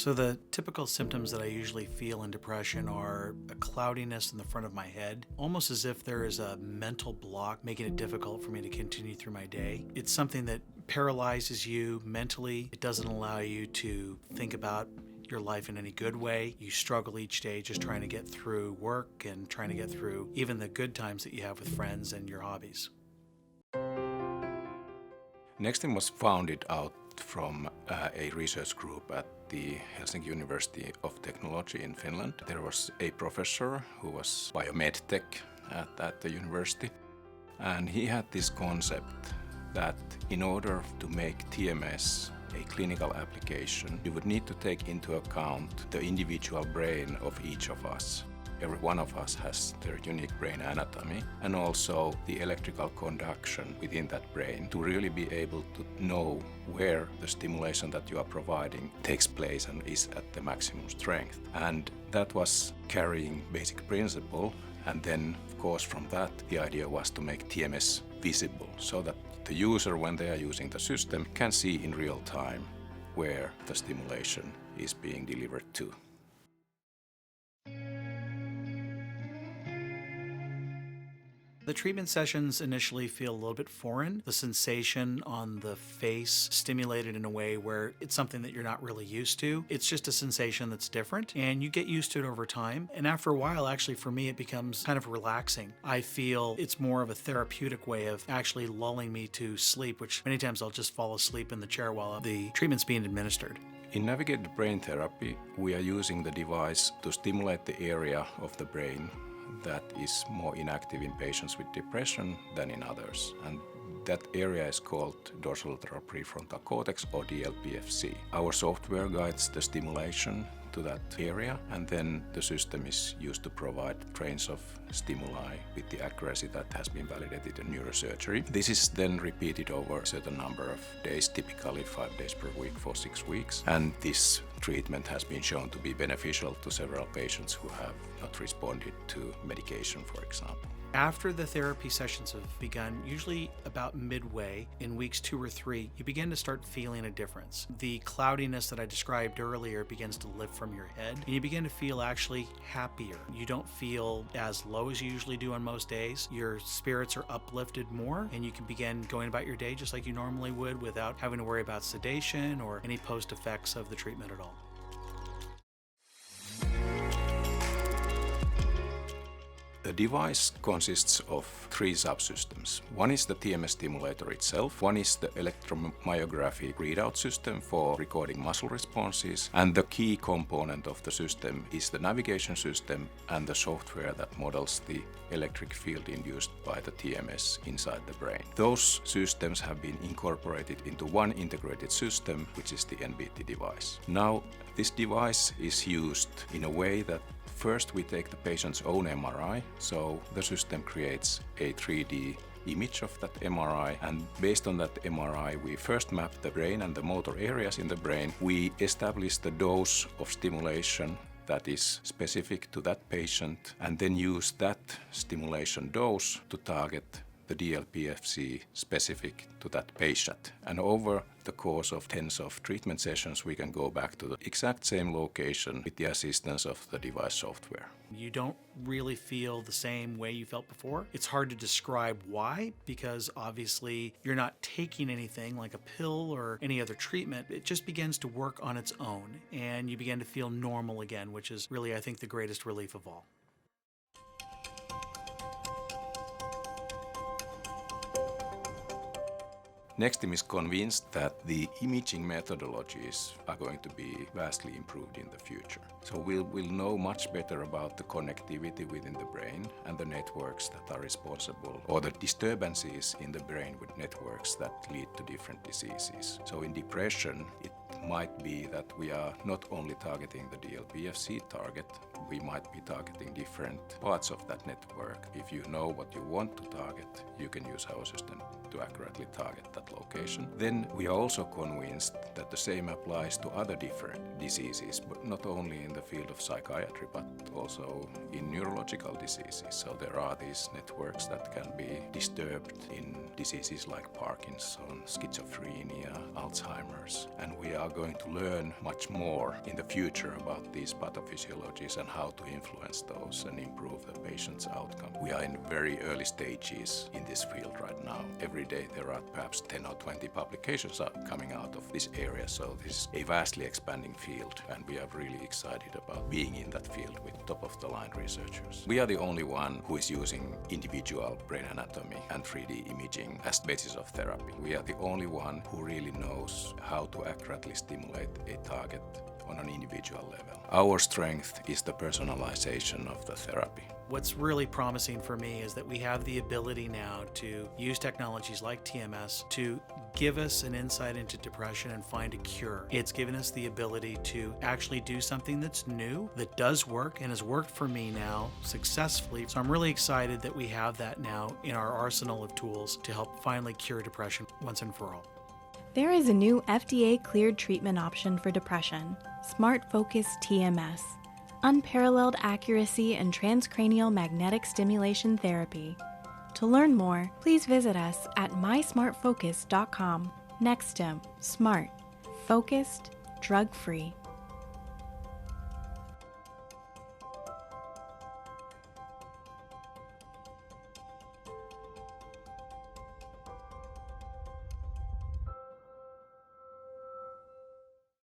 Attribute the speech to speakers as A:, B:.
A: So the typical symptoms that I usually feel in depression are a cloudiness in the front of my head, almost as if there is a mental block making it difficult for me to continue through my day. It's something that paralyzes you mentally. It doesn't allow you to think about your life in any good way. You struggle each day just trying to get through work and trying to get through even the good times that you have with friends and your hobbies.
B: Nexstim was founded out from a research group at the Helsinki University of Technology in Finland. There was a professor who was biomedtech at the university, and he had this concept that in order to make TMS a clinical application, you would need to take into account the individual brain of each of us. Every one of us has their unique brain anatomy and also the electrical conduction within that brain to really be able to know where the stimulation that you are providing takes place and is at the maximum strength. And that was carrying basic principle. And then, of course, from that, the idea was to make TMS visible so that the user, when they are using the system, can see in real time where the stimulation is being delivered to.
A: The treatment sessions initially feel a little bit foreign. The sensation on the face stimulated in a way where it's something that you're not really used to. It's just a sensation that's different, and you get used to it over time. And after a while, actually, for me, it becomes kind of relaxing. I feel it's more of a therapeutic way of actually lulling me to sleep, which many times I'll just fall asleep in the chair while the treatment's being administered.
B: In navigated brain therapy, we are using the device to stimulate the area of the brain that is more inactive in patients with depression than in others. And that area is called dorsolateral prefrontal cortex, or DLPFC. Our software guides the stimulation to that area, and then the system is used to provide trains of stimuli with the accuracy that has been validated in neurosurgery. This is then repeated over a certain number of days, typically 5 days per week for 6 weeks. And this treatment has been shown to be beneficial to several patients who have not responded to medication, for example.
A: After the therapy sessions have begun, usually about midway in weeks 2 or 3, you begin to start feeling a difference. The cloudiness that I described earlier begins to lift from your head, and you begin to feel actually happier. You don't feel as low as you usually do on most days. Your spirits are uplifted more, and you can begin going about your day just like you normally would without having to worry about sedation or any post effects of the treatment at all.
B: The device consists of 3 subsystems. One is the TMS stimulator itself, one is the electromyography readout system for recording muscle responses, and the key component of the system is the navigation system and the software that models the electric field induced by the TMS inside the brain. Those systems have been incorporated into one integrated system, which is the NBT device. Now, this device is used in a way that first we take the patient's own MRI, so the system creates a 3D image of that MRI, and based on that MRI we first map the brain and the motor areas in the brain. We establish the dose of stimulation that is specific to that patient, and then use that stimulation dose to target the DLPFC specific to that patient. And over the course of tens of treatment sessions, we can go back to the exact same location with the assistance of the device software.
A: You don't really feel the same way you felt before. It's hard to describe why, because obviously you're not taking anything like a pill or any other treatment. It just begins to work on its own, and you begin to feel normal again, which is really, I think, the greatest relief of all.
B: Nexstim is convinced that the imaging methodologies are going to be vastly improved in the future. So we'll know much better about the connectivity within the brain and the networks that are responsible, or the disturbances in the brain with networks that lead to different diseases. So in depression, it might be that we are not only targeting the DLPFC target, we might be targeting different parts of that network. If you know what you want to target, you can use our system to accurately target that location. Then we are also convinced that the same applies to other different diseases, but not only in the field of psychiatry, but also in neurological diseases. So there are these networks that can be disturbed in diseases like Parkinson, schizophrenia, Alzheimer's. And we are going to learn much more in the future about these pathophysiologies and how to influence those and improve the patient's outcome. We are in very early stages in this field right now. Every day there are perhaps 10 or 20 publications coming out of this area, so this is a vastly expanding field, and we are really excited about being in that field with top-of-the-line researchers. We are the only one who is using individual brain anatomy and 3D imaging as the basis of therapy. We are the only one who really knows how to accurately stimulate a target on an individual level. Our strength is the personalization of the therapy.
A: What's really promising for me is that we have the ability now to use technologies like TMS to give us an insight into depression and find a cure. It's given us the ability to actually do something that's new, that does work, and has worked for me now successfully. So I'm really excited that we have that now in our arsenal of tools to help finally cure depression once and for all.
C: There is a new FDA-cleared treatment option for depression, SmartFocus TMS. Unparalleled accuracy and transcranial magnetic stimulation therapy. To learn more, please visit us at mysmartfocus.com. Nexstim, smart, focused, drug-free.